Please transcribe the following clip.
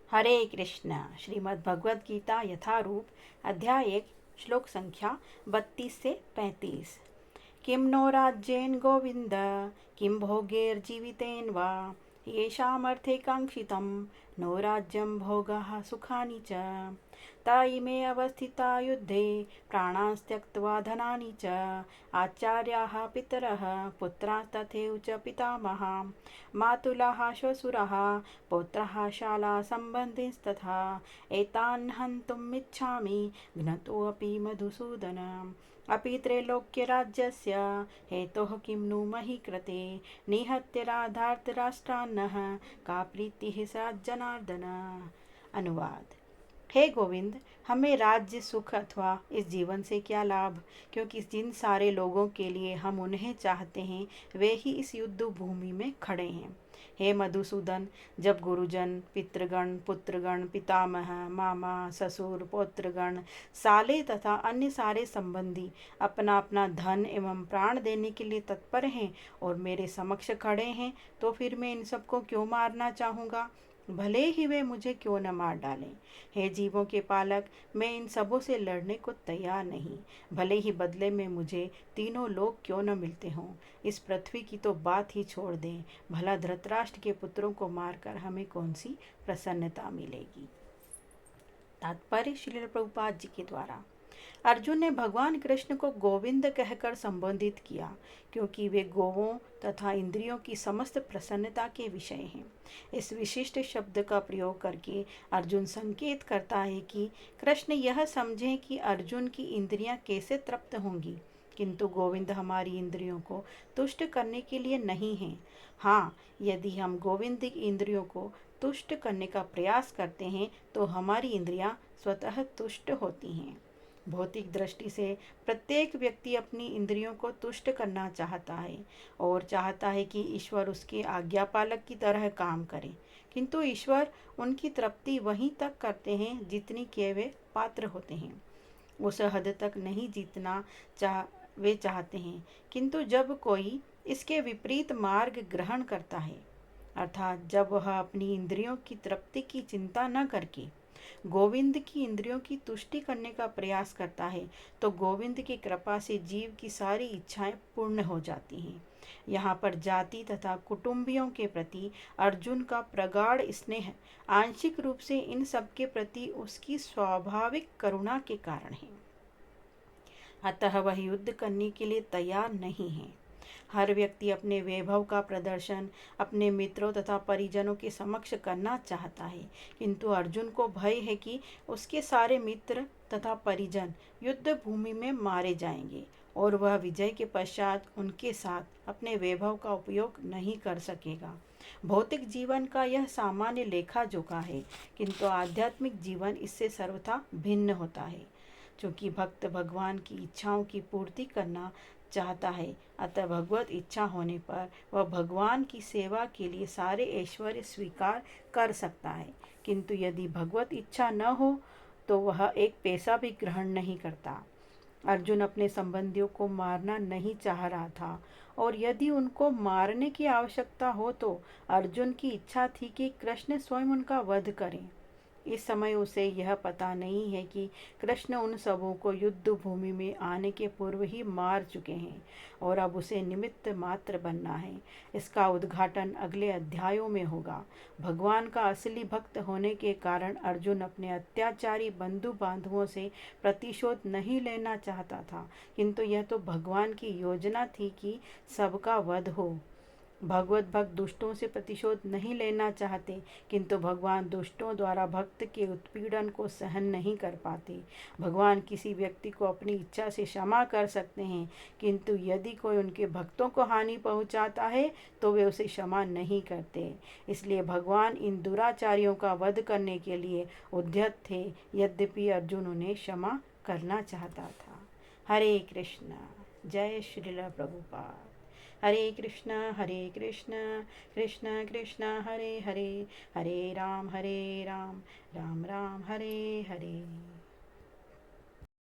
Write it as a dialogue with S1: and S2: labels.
S1: हरे कृष्ण। श्रीमद् भगवद गीता यथारूप अध्याय 1 श्लोक संख्या 32 से 35। किं नो राज्येन गोविंद किं भोगैर्जीवितेन वा येषामर्थे काङ्क्षितं नो राज्यं भोगः सुखानि च त इमे अवस्थिता युद्धे प्राणांस्त्यक्त्वा धनानि च आचार्याः पितरः पुत्रास्तथैव च पितामहाः मातुलाः श्वशुराः पौत्राः शाला सम्बन्धिस्तथा एतान् हन्तुमिच्छामि घ्नतोऽपि मधुसूदन अपि त्रैलोक्यराज्यस्य हेतोः किं नु मही कृते निहत्य राधार्तराष्ट्रान्नः का प्रीतिः सा जनार्दन। अनुवाद। हे गोविंद, हमें राज्य सुख अथवा इस जीवन से क्या लाभ, क्योंकि जिन सारे लोगों के लिए हम उन्हें चाहते हैं वे ही इस युद्ध भूमि में खड़े हैं। हे मधुसूदन, जब गुरुजन, पितृगण, पुत्रगण, पितामह, मामा, ससुर, पौत्रगण, साले तथा अन्य सारे संबंधी अपना अपना धन एवं प्राण देने के लिए तत्पर हैं और मेरे समक्ष खड़े हैं, तो फिर मैं इन सबको क्यों मारना चाहूँगा, भले ही वे मुझे क्यों न मार डालें। हे जीवों के पालक, मैं इन सबों से लड़ने को तैयार नहीं, भले ही बदले में मुझे तीनों लोग क्यों न मिलते हों। इस पृथ्वी की तो बात ही छोड़ दें, भला धृतराष्ट्र के पुत्रों को मारकर हमें कौन सी प्रसन्नता मिलेगी। तात्पर्य श्रील प्रभुपाद जी के द्वारा। अर्जुन ने भगवान कृष्ण को गोविंद कहकर संबोधित किया, क्योंकि वे गोवों तथा इंद्रियों की समस्त प्रसन्नता के विषय हैं। इस विशिष्ट शब्द का प्रयोग करके अर्जुन संकेत करता है कि कृष्ण यह समझें कि अर्जुन की इंद्रियां कैसे तृप्त होंगी, किंतु गोविंद हमारी इंद्रियों को तुष्ट करने के लिए नहीं हैं। हाँ, यदि हम गोविंद की इंद्रियों को तुष्ट करने का प्रयास करते हैं तो हमारी इंद्रियां स्वतः तुष्ट होती हैं। भौतिक दृष्टि से प्रत्येक व्यक्ति अपनी इंद्रियों को तुष्ट करना चाहता है और चाहता है कि ईश्वर उसके आज्ञापालक की तरह काम करे, किंतु ईश्वर उनकी तृप्ति वहीं तक करते हैं जितनी के वे पात्र होते हैं। उस हद तक नहीं जीतना वे चाहते हैं, किंतु जब कोई इसके विपरीत मार्ग ग्रहण करता है, अर्थात जब वह अपनी इंद्रियों की तृप्ति की चिंता न करके गोविंद की इंद्रियों की तुष्टि करने का प्रयास करता है, तो गोविंद की कृपा से जीव की सारी इच्छाएं पूर्ण हो जाती हैं। यहाँ पर जाति तथा कुटुंबियों के प्रति अर्जुन का प्रगाढ़ स्नेह आंशिक रूप से इन सब के प्रति उसकी स्वाभाविक करुणा के कारण है। अतः वह युद्ध करने के लिए तैयार नहीं है। हर व्यक्ति अपने वैभव का प्रदर्शन अपने मित्रों तथा परिजनों के समक्ष करना चाहता है, किंतु अर्जुन को भय है कि उसके सारे मित्र तथा परिजन युद्ध भूमि में मारे जाएंगे और वह विजय के पश्चात उनके साथ अपने वैभव का उपयोग नहीं कर सकेगा। भौतिक जीवन का यह सामान्य लेखा जोखा है, किंतु आध्यात्मिक जीवन इससे सर्वथा भिन्न होता है। क्योंकि भक्त भगवान की इच्छाओं की पूर्ति करना चाहता है, अतः भगवत इच्छा होने पर वह भगवान की सेवा के लिए सारे ऐश्वर्य स्वीकार कर सकता है, किंतु यदि भगवत इच्छा न हो तो वह एक पैसा भी ग्रहण नहीं करता। अर्जुन अपने संबंधियों को मारना नहीं चाह रहा था, और यदि उनको मारने की आवश्यकता हो तो अर्जुन की इच्छा थी कि कृष्ण स्वयं उनका वध करें। इस समय उसे यह पता नहीं है कि कृष्ण उन सबों को युद्ध भूमि में आने के पूर्व ही मार चुके हैं और अब उसे निमित्त मात्र बनना है। इसका उद्घाटन अगले अध्यायों में होगा। भगवान का असली भक्त होने के कारण अर्जुन अपने अत्याचारी बंधु बांधवों से प्रतिशोध नहीं लेना चाहता था, किंतु यह तो भगवान की योजना थी कि सबका वध हो। भगवत भक्त दुष्टों से प्रतिशोध नहीं लेना चाहते, किंतु भगवान दुष्टों द्वारा भक्त के उत्पीड़न को सहन नहीं कर पाते। भगवान किसी व्यक्ति को अपनी इच्छा से क्षमा कर सकते हैं, किंतु यदि कोई उनके भक्तों को हानि पहुंचाता है तो वे उसे क्षमा नहीं करते। इसलिए भगवान इन दुराचारियों का वध करने के लिए उद्यत थे, यद्यपि अर्जुन उन्हें क्षमा करना चाहता था। हरे कृष्ण। जय श्रील प्रभुपाद। हरे कृष्ण कृष्ण कृष्ण हरे हरे, हरे राम राम राम हरे हरे।